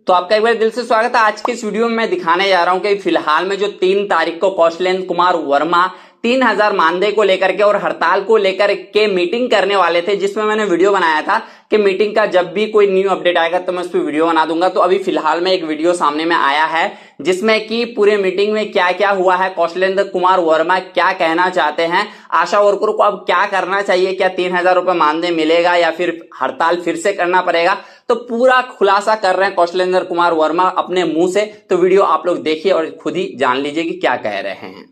तो आपका एक बार दिल से स्वागत है। आज के इस वीडियो में मैं दिखाने जा रहा हूं कि फिलहाल में जो 3 तारीख को कौशलेंद्र कुमार वर्मा 3000 मानदेय को लेकर के और हड़ताल को लेकर के मीटिंग करने वाले थे, जिसमें मैंने वीडियो बनाया था कि मीटिंग का जब भी कोई न्यू अपडेट आएगा तो मैं उस पर वीडियो बना दूंगा। तो अभी फिलहाल में एक वीडियो सामने में आया है जिसमें कि पूरे मीटिंग में क्या क्या हुआ है, कौशलेंद्र कुमार वर्मा क्या कहना चाहते हैं, आशा वर्करों को अब क्या करना चाहिए, क्या 3000 रुपए मानदेय मिलेगा या फिर हड़ताल फिर से करना पड़ेगा, तो पूरा खुलासा कर रहे हैं कौशलेंद्र कुमार वर्मा अपने मुंह से। तो वीडियो आप लोग देखिए और खुद ही जान लीजिए कि क्या कह रहे हैं।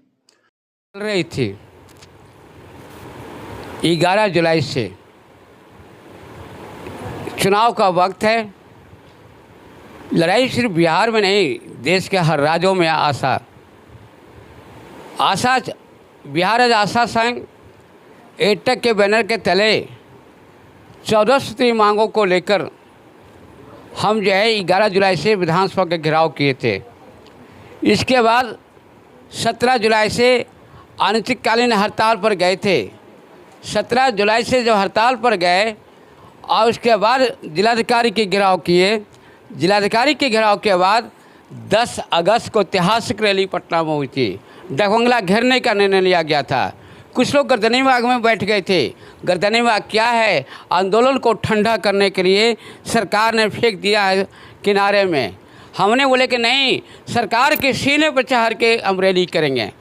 चल रही थी 11 जुलाई से चुनाव का वक्त है। लड़ाई सिर्फ बिहार में नहीं, देश के हर राज्यों में आशा बिहार आज आशा संघ एटक के बैनर के तले 14 सूत्री मांगों को लेकर हम जो है 11 जुलाई से विधानसभा के घेराव किए थे। इसके बाद 17 जुलाई से अनिश्चितकालीन हड़ताल पर गए थे। 17 जुलाई से जब हड़ताल पर गए और उसके बाद जिलाधिकारी के घेराव किए। जिलाधिकारी के घेराव के बाद 10 अगस्त को ऐतिहासिक रैली पटना में हुई थी। डकबंगला घेरने का निर्णय लिया गया था। कुछ लोग गर्दनी बाग में बैठ गए थे। गर्दनी बाग क्या है? आंदोलन को ठंडा करने के लिए सरकार ने फेंक दिया है किनारे में। हमने बोले कि नहीं, सरकार के सीने पर चढ़ के हम रैली करेंगे।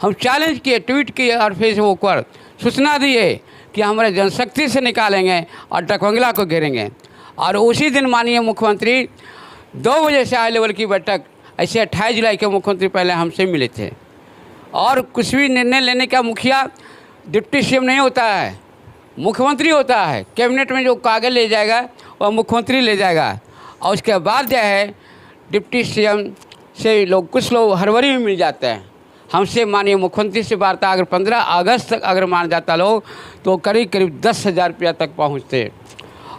हम चैलेंज किए, ट्वीट किए और फेसबुक पर सूचना दिए कि हमारे जनशक्ति से निकालेंगे और डकबंगला को घेरेंगे। और उसी दिन माननीय मुख्यमंत्री 2 बजे से हाई लेवल की बैठक, ऐसे 28 जुलाई के मुख्यमंत्री पहले हमसे मिले थे। और कुछ भी निर्णय लेने का मुखिया डिप्टी सीएम नहीं होता है, मुख्यमंत्री होता है। कैबिनेट में जो कागज ले जाएगा वह मुख्यमंत्री ले जाएगा। और उसके बाद जो है डिप्टी सीएम से कुछ लोग हड़बड़ी में मिल जाते हैं। हमसे माननीय मुख्यमंत्री से वार्ता अगर 15 अगस्त तक अगर मान जाता लोग तो करीब करीब 10,000 रुपया तक पहुँचते।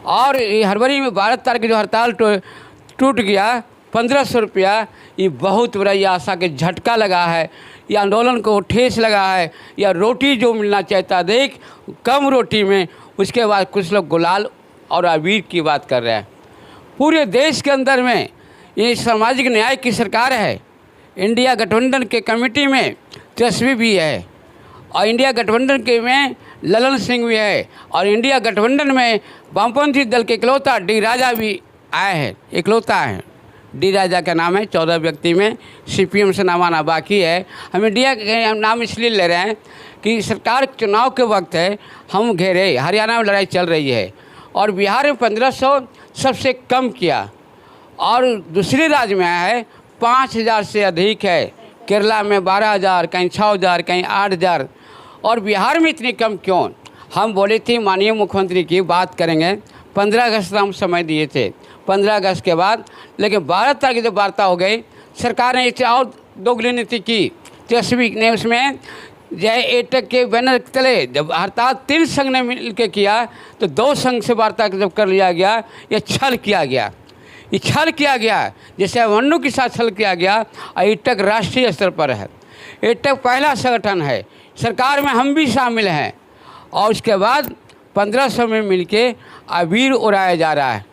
और ये हड़बड़ी में 12 तारीख की जो हड़ताल टूट गया 1500 रुपया, ये बहुत बड़ा ये आशा के झटका लगा है, ये आंदोलन को ठेस लगा है। या रोटी जो मिलना चाहता देख कम रोटी में, उसके बाद कुछ लोग गुलाल और अबीर की बात कर रहे हैं। पूरे देश के अंदर में ये सामाजिक न्याय की सरकार है। इंडिया गठबंधन के कमेटी में तेजस्वी भी है और इंडिया गठबंधन के में ललन सिंह भी है और इंडिया गठबंधन में वामपंथी दल के इकलौता डी राजा भी आए हैं, इकलौता है। डी राजा का नाम है, 14 व्यक्ति में सीपीएम से नाम आना बाकी है। हम इंडिया के नाम इसलिए ले रहे हैं कि सरकार चुनाव के वक्त है, हम घेरे। हरियाणा में लड़ाई चल रही है और बिहार में 1500 सबसे कम किया और दूसरे राज्य में है 5000 से अधिक है। केरला में 12,000, कहीं 6,000, कहीं 8,000 और बिहार में इतनी कम क्यों? हम बोले थे माननीय मुख्यमंत्री की बात करेंगे। 15 अगस्त हम समय दिए थे, 15 अगस्त के बाद, लेकिन 12 तारीख जब वार्ता हो गई, सरकार ने एक और दोगली नीति की। तेजस्वी ने उसमें जय एटक के बैनर तले जब हड़ताल 3 संघ ने मिल के किया तो 2 संघ से वार्ता जब कर लिया गया, ये छल किया गया। ये छल किया गया जैसे वन्नू के साथ छल किया गया। और एटक राष्ट्रीय स्तर पर है, एटक पहला संगठन है, सरकार में हम भी शामिल हैं। और उसके बाद 1500 में मिलके अबीर उड़ाया जा रहा है।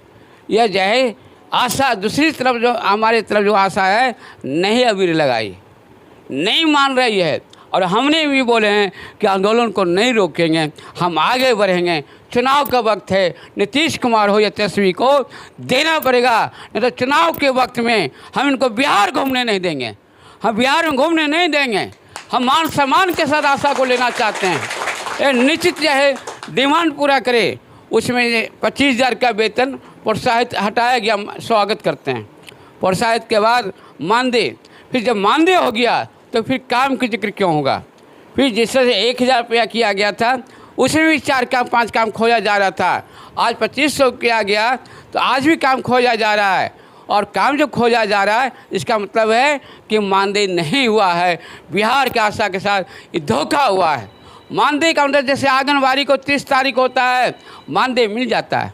यह जो है आशा, दूसरी तरफ जो हमारे तरफ जो आशा है, नहीं अबीर लगाई, नहीं मान रही है। और हमने भी बोले हैं कि आंदोलन को नहीं रोकेंगे, हम आगे बढ़ेंगे। चुनाव का वक्त है, नीतीश कुमार हो या तेजस्वी को देना पड़ेगा, नहीं तो चुनाव के वक्त में हम इनको बिहार घूमने नहीं देंगे। हम बिहार में घूमने नहीं देंगे। हम मान सम्मान के साथ आशा को लेना चाहते हैं। ये निश्चित जो है डिमांड पूरा करे। उसमें 25,000 का वेतन प्रोत्साहित हटाया गया, स्वागत करते हैं। प्रोत्साहित के बाद मानदेय, फिर जब मानदेय हो गया तो फिर काम की जिक्र क्यों होगा? फिर जिस तरह से 1,000 रुपया किया गया था, उसमें भी 4 काम 5 काम खोजा जा रहा था। आज 2500 किया गया तो आज भी काम खोजा जा रहा है। और काम जो खोजा जा रहा है इसका मतलब है कि मानदेय नहीं हुआ है। बिहार के आशा के साथ ये धोखा हुआ है। मानदेय का मतलब जैसे आंगनबाड़ी को 30 तारीख होता है मानदेय मिल जाता है,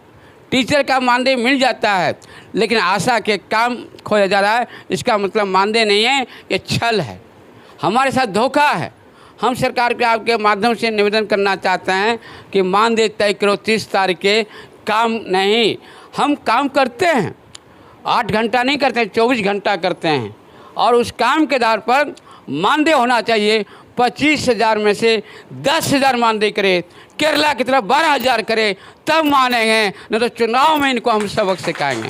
टीचर का मानदेय मिल जाता है, लेकिन आशा के काम खोजा जा रहा है। इसका मतलब मानदेय नहीं है, ये छल है, हमारे साथ धोखा है। हम सरकार के आपके माध्यम से निवेदन करना चाहते हैं कि मानदेय तय करो 30 तारीख के, काम नहीं। हम काम करते हैं, 8 घंटा नहीं करते, 24 घंटा करते हैं। और उस काम के आधार पर मानदेय होना चाहिए। 25,000 में से 10,000 मानदेय करे, केरला की तरफ 12,000 करे, तब मानेंगे, नहीं तो चुनाव में इनको हम सबक सिखाएंगे।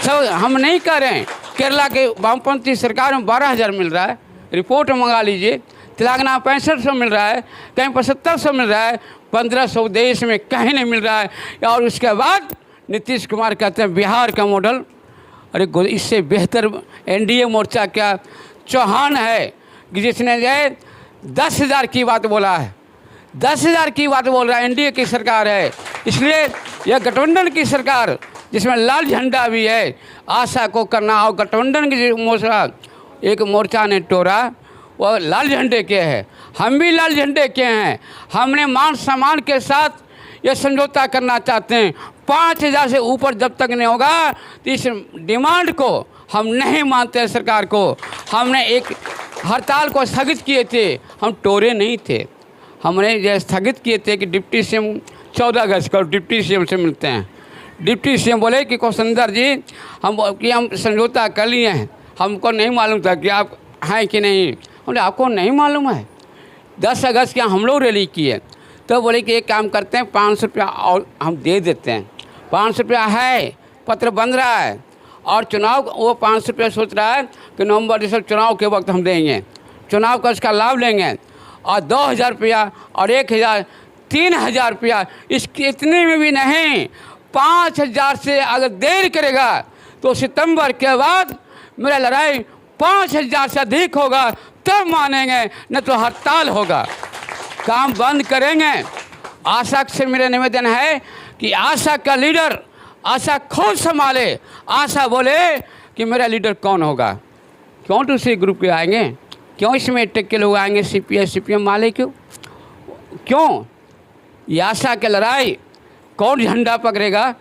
सब हम नहीं कर रहे हैं। केरला के वामपंथी सरकार में 12,000 मिल रहा है, रिपोर्ट मंगा लीजिए। तेलंगाना 6500 मिल रहा है, कहीं 7500 मिल रहा है, 1500 देश में कहीं नहीं मिल रहा है। और उसके बाद नीतीश कुमार कहते हैं बिहार का मॉडल, अरे इससे बेहतर एनडीए मोर्चा क्या चौहान है कि जिसने जो है 10,000 की बात बोला है, 10,000 की बात बोल रहा है। एनडीए की सरकार है, इसलिए यह गठबंधन की सरकार जिसमें लाल झंडा भी है, आशा को करना। और गठबंधन की मोर्चा एक मोर्चा ने तोड़ा, वो लाल झंडे के हैं, हम भी लाल झंडे के हैं। हमने मान सम्मान के साथ ये समझौता करना चाहते हैं। 5,000 से ऊपर जब तक नहीं होगा तो इस डिमांड को हम नहीं मानते। सरकार को हमने एक हड़ताल को स्थगित किए थे, हम टोरे नहीं थे। हमने ये स्थगित किए थे कि डिप्टी सीएम 14 अगस्त को डिप्टी सीएम से मिलते हैं। डिप्टी सीएम बोले कि कौशंदर जी हम समझौता कर लिए हैं, हमको नहीं मालूम था कि आप हैं कि नहीं। बोले आपको नहीं मालूम है? 10 अगस्त के हम लोग रैली किए, तो बोले कि एक काम करते हैं 500 रुपया और हम दे देते हैं। 500 रुपया है, पत्र बन रहा है, और चुनाव वो 500 रुपया सोच रहा है कि नवंबर दिसंबर चुनाव के वक्त हम देंगे, चुनाव का उसका लाभ लेंगे। और 2,000 रुपया और 1,000 3,000 रुपया, इसके इतने में भी नहीं, 5,000 से अगर देर करेगा तो सितंबर के बाद मेरा लड़ाई 5,000 से अधिक होगा, तब मानेंगे, न तो हड़ताल होगा, काम बंद करेंगे। आशा से मेरा निवेदन है कि आशा का लीडर आशा खुद संभाले। आशा बोले कि मेरा लीडर कौन होगा, क्यों दूसरे ग्रुप के आएंगे, क्यों इसमें टेक के लोग आएंगे, CPI CPM वाले क्यों? ये आशा की लड़ाई कौन झंडा पकड़ेगा,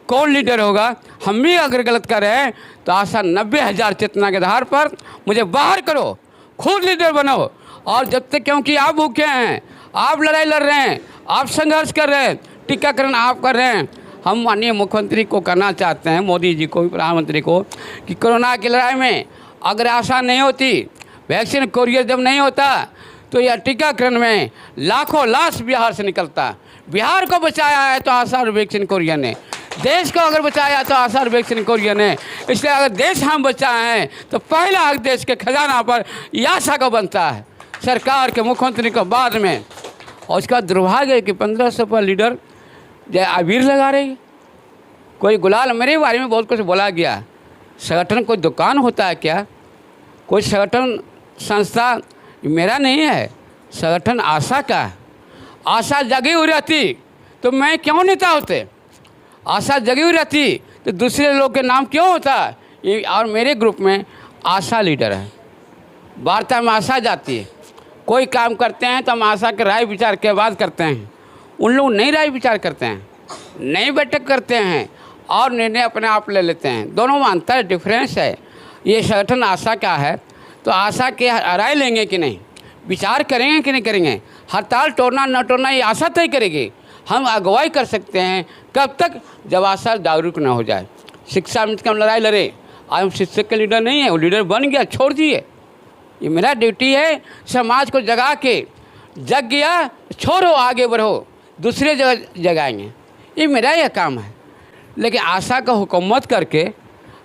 कौन लीडर होगा। हम भी अगर गलत कर रहे हैं तो आशा 90,000 चेतना के आधार पर मुझे बाहर करो, खुद लीडर बनो। और जब तक, क्योंकि आप भूखे हैं, आप लड़ाई लड़ रहे हैं, आप संघर्ष कर रहे हैं, टीकाकरण आप कर रहे हैं। हम माननीय मुख्यमंत्री को करना चाहते हैं, मोदी जी को, प्रधानमंत्री को, कि कोरोना की लड़ाई में अगर आशा नहीं होती, वैक्सीन कोरियर जब नहीं होता, तो यह टीकाकरण में लाखों लाश बिहार से निकलता। बिहार को बचाया है तो आशा और वैक्सीन कोरियर ने, देश को अगर बचाया तो आशा और वैक्सीन कोरियर ने। इसलिए अगर देश हम बचाए हैं तो पहला हक देश के खजाना पर आशा को बनता है, सरकार के मुख्यमंत्री को बाद में। और उसका दुर्भाग्य है कि 1500 पर लीडर जय अबीर लगा रही, कोई गुलाल। मेरे बारे में बहुत कुछ बोला गया। संगठन कोई दुकान होता है क्या? कोई संगठन संस्था मेरा नहीं है, संगठन आशा का है। आशा जगी हुई रहती तो मैं क्यों नेता होते? आशा जगी हुई रहती तो दूसरे लोग के नाम क्यों होता? ये और मेरे ग्रुप में आशा लीडर है, वार्ता में आशा जाती है। कोई काम करते हैं तो हम आशा के राय विचार के बाद करते हैं, उन लोग नहीं राय विचार करते हैं, नहीं बैठक करते हैं और निर्णय अपने आप ले लेते हैं। दोनों में अंतर डिफरेंस है। ये संगठन आशा का है तो आशा के राय लेंगे कि नहीं, विचार करेंगे कि नहीं करेंगे। हड़ताल तोड़ना न तोड़ना ये आशा तय करेगी। हम अगुवाई कर सकते हैं कब तक, जब आशा जागरूक न हो जाए। शिक्षा में हम लड़ाई लड़े, आज हम शिक्षक के लीडर नहीं है, वो लीडर बन गया, छोड़ दिए। ये मेरा ड्यूटी है समाज को जगा के, जग गया छोड़ो आगे बढ़ो, दूसरे जगह जगाएंगे, ये मेरा यह काम है। लेकिन आशा का हुकूमत करके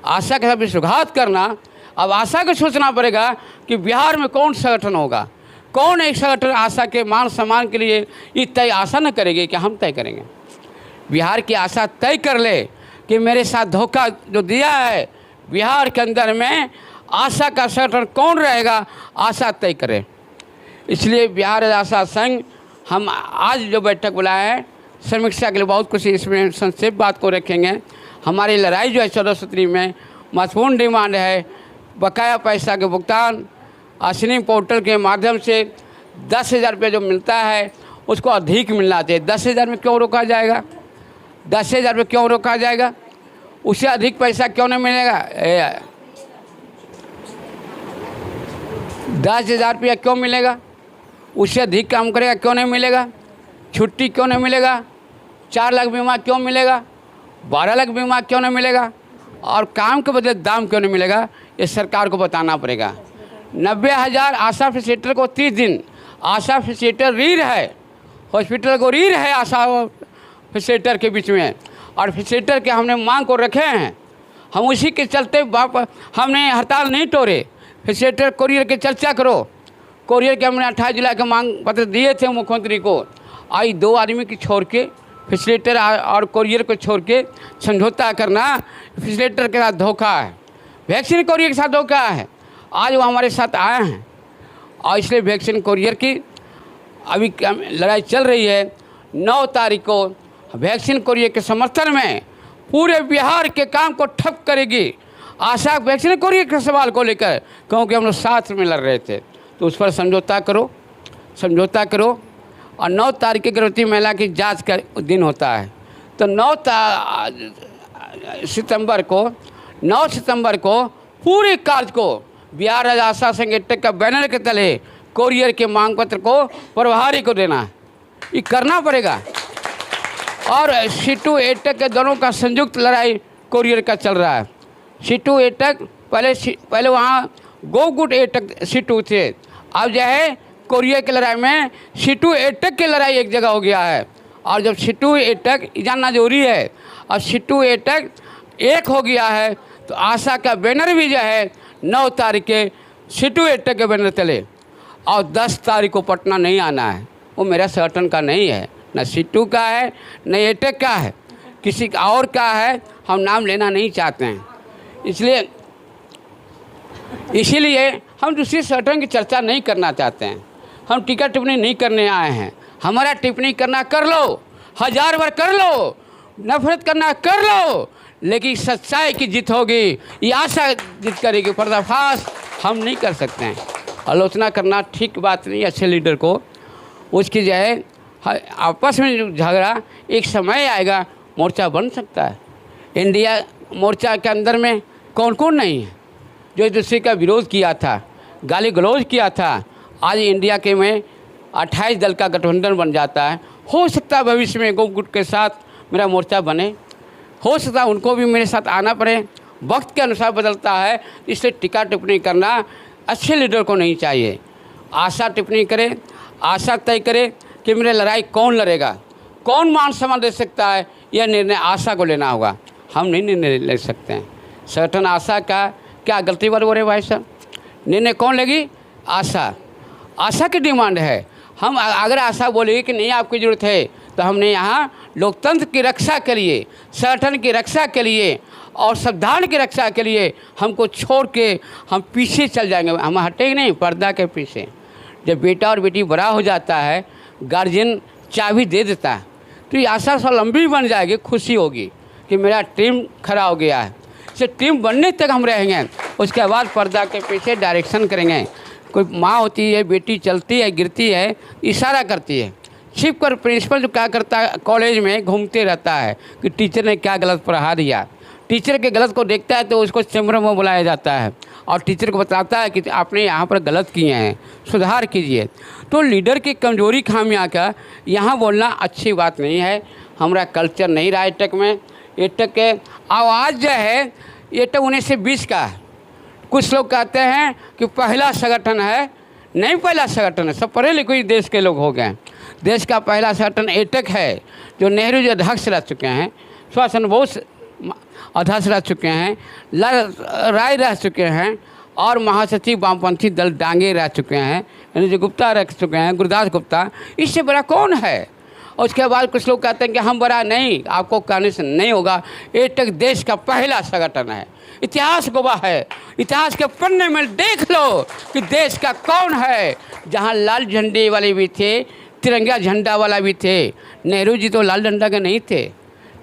आशा के साथ विश्वासघात करना, अब आशा को सोचना पड़ेगा कि बिहार में कौन संगठन होगा, कौन एक संगठन आशा के मान सम्मान के लिए ये तय आशा न करेगी कि हम तय करेंगे। बिहार की आशा तय कर ले कि मेरे साथ धोखा जो दिया है, बिहार के अंदर में आशा का संगठन कौन रहेगा, आशा तय करे। इसलिए बिहार आशा संघ हम आज जो बैठक बुलाए हैं, समीक्षा के लिए बहुत कुछ इसमें संक्षेप बात को रखेंगे। हमारी लड़ाई जो है 14 सूत्री में महत्वपूर्ण डिमांड है बकाया पैसा के भुगतान। अश्विनी पोर्टल के माध्यम से 10,000 रुपये जो मिलता है उसको अधिक मिलना चाहिए। 10,000 में क्यों रोका जाएगा? 10,000 रुपये क्यों रोका जाएगा? उससे अधिक पैसा क्यों नहीं मिलेगा? 10,000 रुपया क्यों मिलेगा? उससे अधिक काम करेगा क्यों नहीं मिलेगा? छुट्टी क्यों नहीं मिलेगा? 4 लाख बीमा क्यों मिलेगा? 12 लाख बीमा क्यों नहीं मिलेगा? और काम के बदले दाम क्यों नहीं मिलेगा, ये सरकार को बताना पड़ेगा। 90,000 आशा फैसिलिटेटर को 30 दिन, आशा फैसिलिटेटर रीढ़ है, हॉस्पिटल को रीढ़ है आशा फैसिलिटेटर के बीच में, और फैसिलिटेटर के हमने मांग को रखे हैं। हम उसी के चलते हमने हड़ताल नहीं तोड़े। फैसिलिटेटर कोरियर की चर्चा करो, कोरियर के हमने 28 जुलाई के मांग पत्र दिए थे मुख्यमंत्री को। आई 2 आदमी की छोड़ के फैसिलिटेटर और कोरियर को छोड़ के समझौता करना फैसिलिटेटर के साथ धोखा है, वैक्सीन कोरियर के साथ धोखा है। आज वो हमारे साथ आए हैं और इसलिए वैक्सीन कोरियर की अभी लड़ाई चल रही है। 9 तारीख को वैक्सीन कोरियर के समर्थन में पूरे बिहार के काम को ठप करेगी आशा वैक्सीन कोरियर के सवाल को लेकर, क्योंकि हम लोग साथ में लड़ रहे थे। तो उस पर समझौता करो, समझौता करो। और 9 तारीख की गर्भवती महिला की जांच का दिन होता है। तो 9 सितंबर को पूरे कार्य को बिहार राज्य आशा संघ एटेक का बैनर के तले कोरियर के मांग पत्र को प्रभारी को देना है, ये करना पड़ेगा। और सीटू एटेक के दोनों का संयुक्त लड़ाई कोरियर का चल रहा है। सीटू एटेक पहले वहाँ गो गुड एटेक सीटू थे, अब जो है कोरियर की लड़ाई में सीटू एटेक की लड़ाई एक जगह हो गया है। और जब सीटू एटेक जानना जरूरी है, और सीटू एटेक एक हो गया है तो आशा का बैनर भी जो है 9 तारीख के सीटू एटेक के बैनर तले। और 10 तारीख को पटना नहीं आना है, वो मेरा संगठन का नहीं है, न सीटू का है न एटेक का है, किसी का और का है, हम नाम लेना नहीं चाहते हैं। इसीलिए हम दूसरी संगठन की चर्चा नहीं करना चाहते हैं। हम टीका टिप्पणी नहीं करने आए हैं। हमारा टिप्पणी करना कर लो, 1000 बार कर लो, नफरत करना कर लो, लेकिन सच्चाई की जीत होगी, ये आशा जीत करेगी। पर्दाफाश हम नहीं कर सकते हैं। आलोचना करना ठीक बात नहीं। अच्छे लीडर को उसकी जो है आपस में जो झगड़ा, एक समय आएगा मोर्चा बन सकता है। इंडिया मोर्चा के अंदर में कौन कौन नहीं है जो एक दूसरे का विरोध किया था, गाली गलौज किया था। आज इंडिया के में 28 दल का गठबंधन बन जाता है। हो सकता है भविष्य में गोगुट के साथ मेरा मोर्चा बने, हो सकता है उनको भी मेरे साथ आना पड़े। वक्त के अनुसार बदलता है, इसलिए टीका टिप्पणी करना अच्छे लीडर को नहीं चाहिए। आशा टिप्पणी करे, आशा तय करे कि मेरे लड़ाई कौन लड़ेगा, कौन मान सम्मान दे सकता है, यह निर्णय आशा को लेना होगा। हम नहीं निर्णय ले सकते हैं। संगठन आशा का क्या गलती बात हो रहे भाई साहब, निर्णय कौन लेगी? आशा। आशा की डिमांड है। हम अगर आशा बोलेगी कि नहीं आपकी ज़रूरत है, तो हमने यहाँ लोकतंत्र की रक्षा के लिए, संगठन की रक्षा के लिए और संविधान की रक्षा के लिए हमको छोड़ के हम पीछे चल जाएंगे। हम हटेंगे नहीं पर्दा के पीछे। जब बेटा और बेटी बड़ा हो जाता है, गार्जियन चाबी दे देता है, तो ये आशा स्वावलंबी बन जाएगी, खुशी होगी कि मेरा टीम खड़ा हो गया है। इसे टीम बनने तक हम रहेंगे, उसके बाद पर्दा के पीछे डायरेक्शन करेंगे। कोई माँ होती है, बेटी चलती है, गिरती है, इशारा करती है। छिप कर प्रिंसिपल जो क्या करता है, कॉलेज में घूमते रहता है कि टीचर ने क्या गलत पढ़ा दिया। टीचर के गलत को देखता है तो उसको चैम्बर में बुलाया जाता है और टीचर को बताता है कि आपने यहाँ पर गलत किए हैं, सुधार कीजिए। तो लीडर की कमजोरी खामियां का यहाँ बोलना अच्छी बात नहीं है। हमारा कल्चर नहीं रहा एटेक में। एटेक के आवाज़ जो है एटेक 1920 का है। कुछ लोग कहते हैं कि पहला संगठन है, नहीं पहला संगठन है, सब पढ़े लिखे देश के लोग हो गए। देश का पहला संगठन एटेक है, जो नेहरू जी अध्यक्ष रह चुके हैं, सुभाष चंद्र बोस अध्यक्ष रह चुके हैं, राय रह चुके हैं, और महासचिव वामपंथी दल डांगे रह चुके हैं, अनिल गुप्ता रह चुके हैं, गुरुदास गुप्ता। इससे बड़ा कौन है? और उसके बाद कुछ लोग कहते हैं कि हम बड़ा नहीं, आपको कहने से नहीं होगा। एटेक देश का पहला संगठन है, इतिहास गवाह है। इतिहास के पन्ने में देख लो कि देश का कौन है। जहाँ लाल झंडे वाले भी थे, तिरंगा झंडा वाला भी थे। नेहरू जी तो लाल झंडा के नहीं थे,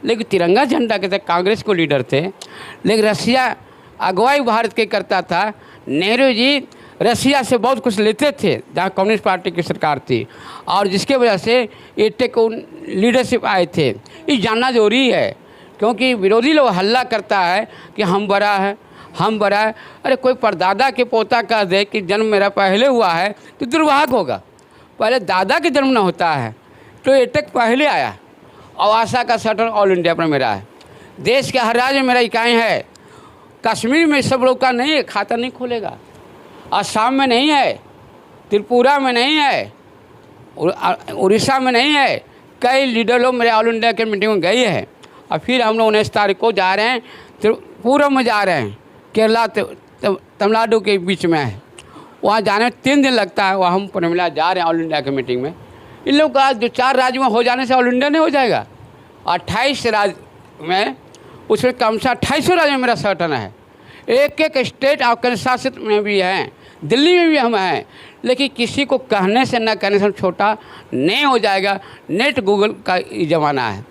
लेकिन तिरंगा झंडा के थे, कांग्रेस को लीडर थे। लेकिन रसिया अगुवाई भारत के करता था। नेहरू जी रसिया से बहुत कुछ लेते थे, जहाँ कम्युनिस्ट पार्टी की सरकार थी, और जिसके वजह से एटेक को लीडरशिप आए थे। ये जानना जरूरी है, क्योंकि विरोधी लोग हल्ला करता है कि हम बड़ा है, हम बड़ा है। अरे कोई परदादा के पोता कह दे कि जन्म मेरा पहले हुआ है तो दुर्भाग्य होगा। पहले दादा के जन्म न होता है तो एटेक पहले आया। और आशा का संगठन ऑल इंडिया पर मेरा है। देश के हर राज्य में मेरा इकाई है। कश्मीर में सब लोग का नहीं है, खाता नहीं खुलेगा। असम में नहीं है, त्रिपुरा में नहीं है, उड़ीसा में नहीं है। कई लीडर लोग मेरे ऑल इंडिया के मीटिंग में गए हैं और फिर हम लोग 19 तारीख को जा रहे हैं, त्रिपुरा में जा रहे हैं, केरला तमिलनाडु के बीच में है, वहाँ जाने में 3 दिन लगता है। वहाँ हम पूरे मिला जा रहे हैं ऑल इंडिया के मीटिंग में। इन लोग का जो 4 राज्य में हो जाने से ऑल इंडिया नहीं हो जाएगा। 28 राज्य में, उसमें कम से 28 राज्य में मेरा संगठन है। एक एक स्टेट और केंद्र शासित में भी हैं, दिल्ली में भी हम हैं, लेकिन किसी को कहने से न कहने से छोटा नहीं हो जाएगा। नेट गूगल का ज़माना है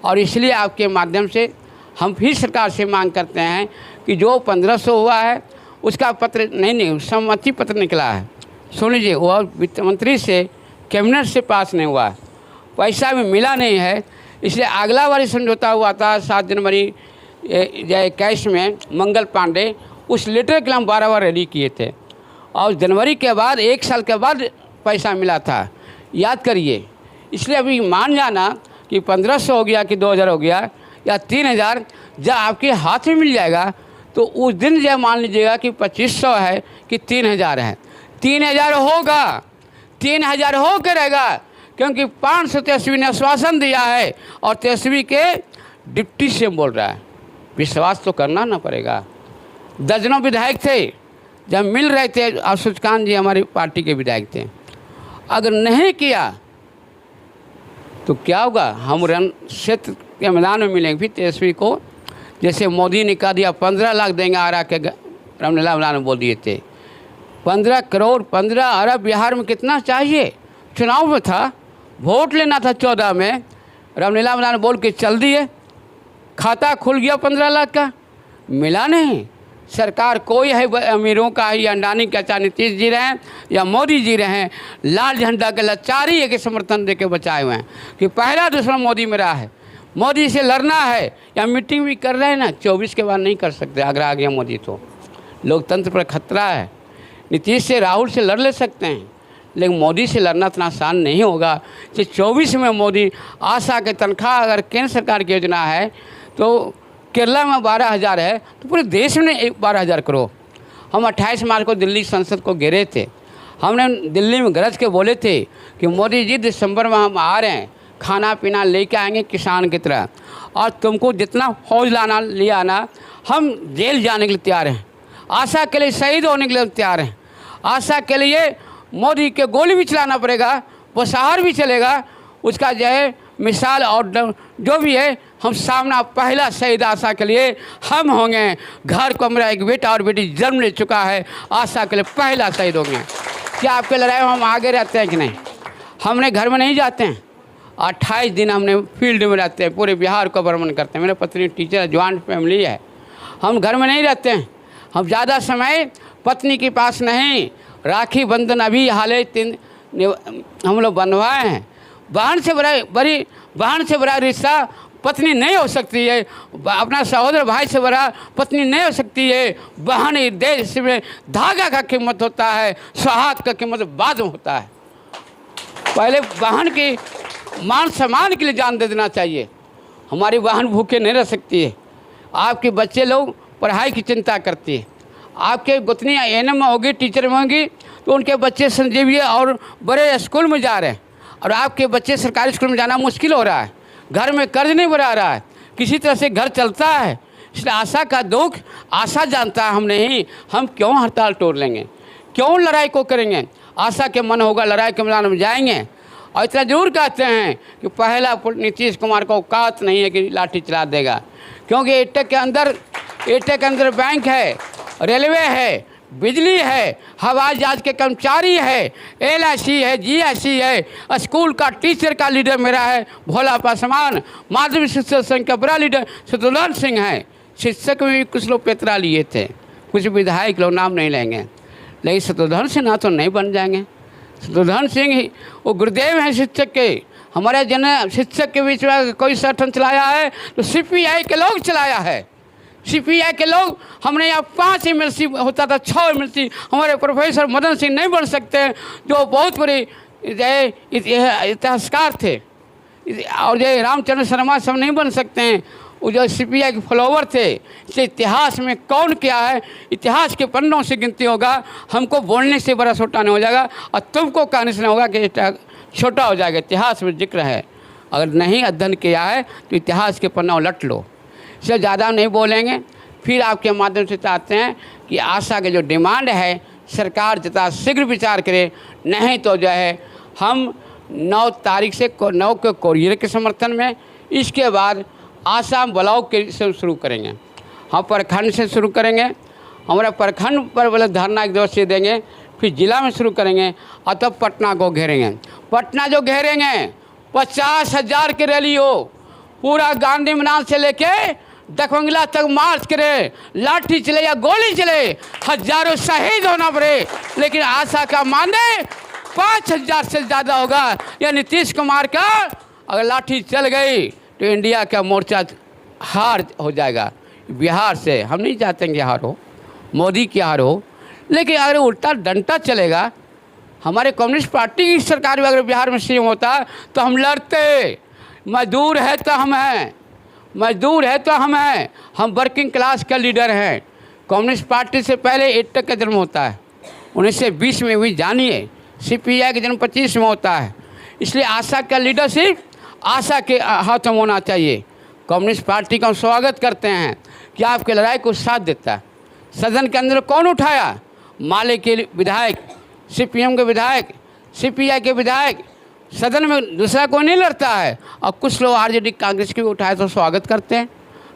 और इसलिए आपके माध्यम से हम फिर सरकार से मांग करते हैं कि जो 1500 हुआ है उसका पत्र नहीं सहमति पत्र निकला है, सुन लीजिए, वो वित्त मंत्री से कैबिनेट से पास नहीं हुआ है, पैसा भी मिला नहीं है। इसलिए अगला बार समझौता हुआ था 7 जनवरी 2021 में मंगल पांडे, उस लेटर के हम 12 बार रेडी किए थे और जनवरी के बाद 1 साल के बाद पैसा मिला था, याद करिए। इसलिए अभी मान जाना कि 1500 हो गया कि 2000 हो गया या 3000, जब आपके हाथ में मिल जाएगा तो उस दिन जब मान लीजिएगा कि 2500 है कि 3000 है, 3000 होगा, 3000 हो के रहेगा, क्योंकि 500 तेजस्वी ने आश्वासन दिया है और तेजस्वी के डिप्टी सीएम बोल रहा है। विश्वास तो करना ना पड़ेगा। दर्जनों विधायक थे जब मिल रहे थे, और सूचकांत जी हमारी पार्टी के विधायक थे, अगर नहीं किया तो क्या होगा? हम रण क्षेत्र के मैदान में मिलेंगे फिर तेजस्वी को। जैसे मोदी ने कहा दिया 15 लाख देंगे, आरा के रामलीला मैदान में बोल दिए थे 15 करोड़ 15 अरब। बिहार में कितना चाहिए? चुनाव में था, वोट लेना था 14 में, रामलीला मैदान बोल के चल दिए, खाता खुल गया 15 लाख का, मिला नहीं। सरकार कोई है अमीरों का या अंडानी का, चाहे नीतीश जी रहे या मोदी जी रहे, लाल झंडा के लाचारी के समर्थन दे के बचाए हुए हैं कि पहला दुश्मन मोदी मेरा है, मोदी से लड़ना है। या मीटिंग भी कर रहे हैं ना, 24 के बाद नहीं कर सकते, अगर आ गया मोदी तो लोकतंत्र पर खतरा है। नीतीश से राहुल से लड़ ले सकते हैं, लेकिन मोदी से लड़ना इतना आसान नहीं होगा कि 24 में मोदी आशा के तनख्वाह अगर केंद्र सरकार की योजना है तो केरला में 12,000 है तो पूरे देश में 12,000 करो। हम 28 मार्च को दिल्ली संसद को घेरे थे, हमने दिल्ली में गरज के बोले थे कि मोदी जी दिसंबर में हम आ रहे हैं, खाना पीना लेके आएंगे किसान की तरह, और तुमको जितना फौज लाना ले आना, हम जेल जाने के लिए तैयार हैं, आशा के लिए शहीद होने के लिए तैयार हैं, आशा के लिए मोदी के गोली भी चलाना पड़ेगा, वो सहार भी चलेगा, उसका जो है मिसाल और जो भी है हम सामना पहला शहीद आशा के लिए हम होंगे। घर को मेरा एक बेटा और बेटी जन्म ले चुका है, आशा के लिए पहला शहीद होंगे। क्या आपके लड़ाई में हम आगे रहते हैं कि नहीं? हमने घर में नहीं जाते हैं, 28 दिन हमने फील्ड में रहते हैं, पूरे बिहार को भ्रमण करते हैं। मेरे पत्नी टीचर है, जॉइंट फैमिली है, हम घर में नहीं रहते हैं। हम ज़्यादा समय पत्नी के पास नहीं, राखी बंधन अभी हाल ही 3 हम लोग बनवाए हैं। बहन से बड़ा रिश्ता पत्नी नहीं हो सकती है, अपना सहोदर भाई से बड़ा पत्नी नहीं हो सकती है। बहन इस देश में धागा का कीमत होता है, सुहाग का कीमत बाद में होता है। पहले बहन की मान सम्मान के लिए जान दे देना चाहिए। हमारी बहन भूखे नहीं रह सकती है। आपके बच्चे लोग पढ़ाई की चिंता करती है, आपके गुतनी एएनएम में होगी, टीचर में होंगी, तो उनके बच्चे संजीविया और बड़े स्कूल में जा रहे हैं, और आपके बच्चे सरकारी स्कूल में जाना मुश्किल हो रहा है। घर में कर्ज नहीं बढ़ा रहा है, किसी तरह से घर चलता है। इसलिए आशा का दुख आशा जानता है, हम नहीं। हम क्यों हड़ताल तोड़ लेंगे, क्यों लड़ाई को करेंगे? आशा के मन होगा लड़ाई के मैदान में जाएंगे। और इतना जरूर कहते हैं कि पहला नीतीश कुमार को औकात नहीं है कि लाठी चला देगा, क्योंकि एटेक के अंदर बैंक है, रेलवे है, बिजली है, हवाई जहाज के कर्मचारी है, LIC है, GIC है, स्कूल का टीचर का लीडर मेरा है भोला पासवान, माध्यमिक शिक्षक संघ का बड़ा लीडर शत्रुघ्न सिंह है। शिक्षक में भी कुछ लोग पेतरा लिए थे, कुछ विधायक लोग नाम नहीं लेंगे, लेकिन शत्रुघ्न सिन्हा तो नहीं बन जाएंगे। शत्रुघ्न सिंह वो गुरुदेव हैं शिक्षक के। हमारे जन शिक्षक के बीच में कोई संगठन चलाया है तो CPI के लोग चलाया है। CPI के लोग, हमने यहाँ 5 MLC होता था, 6 MLC। हमारे प्रोफेसर मदन सिंह नहीं बन सकते, जो बहुत बड़े इतिहासकार थे, और जो रामचंद्र शर्मा सब नहीं बन सकते हैं। वो जो CPI के फॉलोवर थे, इसलिए इतिहास में कौन क्या है इतिहास के पन्नों से गिनती होगा। हमको बोलने से बड़ा छोटा नहीं हो जाएगा और तुमको कहने से नहीं होगा कि छोटा हो जाएगा। इतिहास में जिक्र है, अगर नहीं अध्ययन किया है तो इतिहास के पन्ना उलट लो। इससे ज़्यादा नहीं बोलेंगे। फिर आपके माध्यम से चाहते हैं कि आशा के जो डिमांड है सरकार जितना शीघ्र विचार करे, नहीं तो जो है हम 9 तारीख से 9 के कोरियर के समर्थन में, इसके बाद आसाम ब्लॉक के से शुरू करेंगे। हम प्रखंड से शुरू करेंगे, हमारे प्रखंड पर बोले धरना 1 दिवसीय देंगे, फिर जिला में शुरू करेंगे और तब पटना को घेरेंगे। पटना जो घेरेंगे 50,000 की रैली हो, पूरा गांधी मैदान से लेके दखबंगला तक मार्च करे, लाठी चले या गोली चले, हजारों शहीद होना पड़े, लेकिन आशा का मानदेय 5,000 से ज़्यादा होगा। या नीतीश कुमार का अगर लाठी चल गई तो इंडिया का मोर्चा हार हो जाएगा। बिहार से हम नहीं चाहते कि हार हो, मोदी की हार हो, लेकिन अगर उल्टा डंडा चलेगा, हमारे कम्युनिस्ट पार्टी की सरकार भी अगर बिहार में सीएम होता तो हम लड़ते। मजदूर है तो हम हैं, मजदूर है तो हम हैं, हम वर्किंग क्लास का लीडर हैं। कम्युनिस्ट पार्टी से पहले एटक का जन्म होता है 1920 में हुई, जानिए। CPI का जन्म 25 में होता है। इसलिए आशा का लीडरशिप आशा के हाथों में होना चाहिए। कम्युनिस्ट पार्टी का हम स्वागत करते हैं कि आपके लड़ाई को साथ देता है। सदन के अंदर कौन उठाया? माले के विधायक, CPM के विधायक, CPI के विधायक, सदन में दूसरा कोई नहीं लड़ता है। और कुछ लोग RJD कांग्रेस के भी उठाए तो स्वागत करते हैं।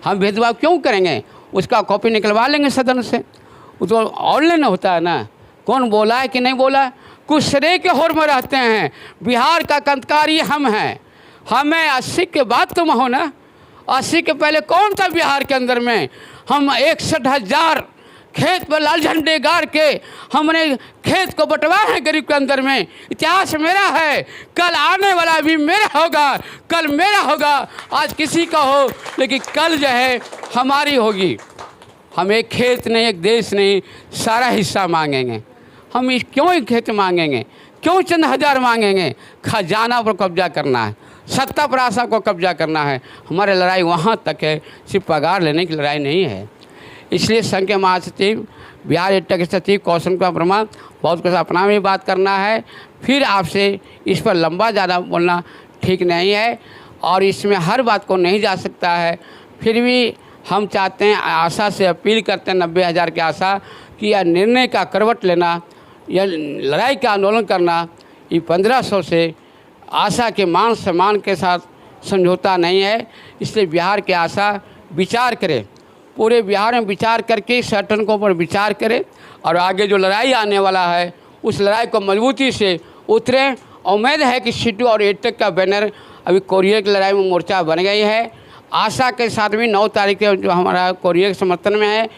हम भेदभाव क्यों करेंगे? उसका कॉपी निकलवा लेंगे सदन से, वो तो ऑनलाइन होता है ना, कौन बोला है कि नहीं बोला। कुछ श्रेय के होर में रहते हैं। बिहार का कंतकारी हम हैं, हमें 80 के बाद तुम हो ना। 80 के पहले कौन था बिहार के अंदर में? हम 61,000 खेत पर लाल झंडे गाड़ के हमने खेत को बंटवाया है गरीब के अंदर में। इतिहास मेरा है, कल आने वाला भी मेरा होगा, कल मेरा होगा, आज किसी का हो, लेकिन कल जो है हमारी होगी। हम एक खेत नहीं, एक देश नहीं, सारा हिस्सा मांगेंगे। हम क्यों एक खेत मांगेंगे? क्यों चंद हज़ार मांगेंगे? खजाना पर कब्जा करना है, सत्ता पर आशा को कब्जा करना है। हमारी लड़ाई वहाँ तक है, सिर्फ पगार लेने की लड़ाई नहीं है। इसलिए संघ के महासचिव, बिहार एटक के सचिव कौशल कुमार वर्मा, बहुत कुछ अपना में बात करना है। फिर आपसे इस पर लंबा ज़्यादा बोलना ठीक नहीं है और इसमें हर बात को नहीं जा सकता है। फिर भी हम चाहते हैं, आशा से अपील करते हैं 90,000 की आशा कि यह निर्णय का करवट लेना, यह लड़ाई का आंदोलन करना, ये 1500 से आशा के मान सम्मान के साथ समझौता नहीं है। इसलिए बिहार की आशा विचार करे, पूरे बिहार में विचार करके संगठन को ऊपर विचार करे और आगे जो लड़ाई आने वाला है उस लड़ाई को मजबूती से उतरे। उम्मीद है कि सीटू और एटक का बैनर अभी कोरियर की लड़ाई में मोर्चा बन गई है। आशा के साथ भी 9 तारीख के जो हमारा कोरियर के समर्थन में है,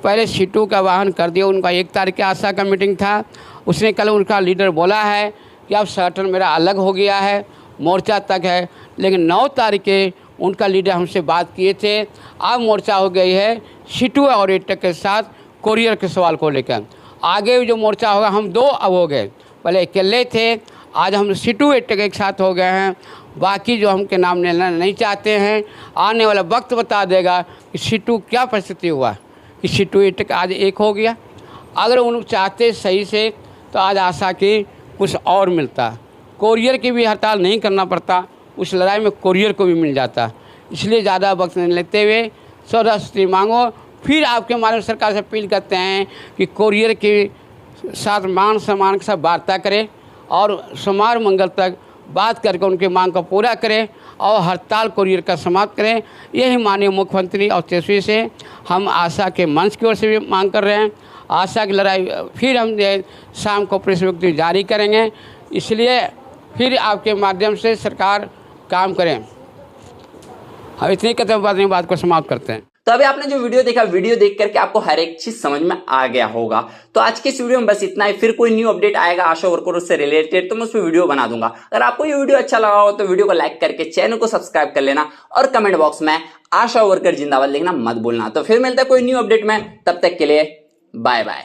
पहले सीटू का वाहन कर दिया। उनका 1 तारीख के आशा का मीटिंग था, उसने कल उनका लीडर बोला है कि अब संगठन मेरा अलग हो गया है, मोर्चा तक है। लेकिन 9 तारीख के उनका लीडर हमसे बात किए थे, अब मोर्चा हो गई है सीटू और एटक के साथ कोरियर के सवाल को लेकर। आगे जो मोर्चा होगा, हम 2 अब हो गए, पहले अकेले थे, आज हम सीटू एटक एक साथ हो गए हैं। बाकी जो हमके नाम लेना नहीं चाहते हैं, आने वाला वक्त बता देगा कि सीटू क्या परिस्थिति हुआ कि सीटू एटक आज एक हो गया। अगर उन चाहते सही से तो आज आशा की कुछ और मिलता, कोरियर की भी हड़ताल नहीं करना पड़ता, उस लड़ाई में कोरियर को भी मिल जाता। इसलिए ज़्यादा वक्त नहीं लेते हुए 14 सूत्री मांगो। फिर आपके माध्यम सरकार से अपील करते हैं कि कोरियर के साथ मान सम्मान के साथ वार्ता करें और सोमवार मंगल तक बात करके उनकी मांग को पूरा करें और हड़ताल कोरियर का समाप्त करें। यही माननीय मुख्यमंत्री और तेजस्वी से हम आशा के मंच की ओर से भी मांग कर रहे हैं। आशा की लड़ाई फिर हम शाम को प्रेस विज्ञप्ति जारी करेंगे। इसलिए फिर आपके माध्यम से सरकार काम करें। हम इतनी कदम बात को समाप्त करते हैं। तो अभी आपने जो वीडियो देखा, वीडियो देख करके आपको हर एक चीज समझ में आ गया होगा। तो आज के इस वीडियो में बस इतना ही। फिर कोई न्यू अपडेट आएगा आशा वर्करों से रिलेटेड तो मैं उस पर वीडियो बना दूंगा। अगर आपको ये वीडियो अच्छा लगा हो तो वीडियो को लाइक करके चैनल को सब्सक्राइब कर लेना और कमेंट बॉक्स में आशा वर्कर जिंदाबाद लिखना मत भूलना। तो फिर मिलता है कोई न्यू अपडेट में, तब तक के लिए बाय बाय।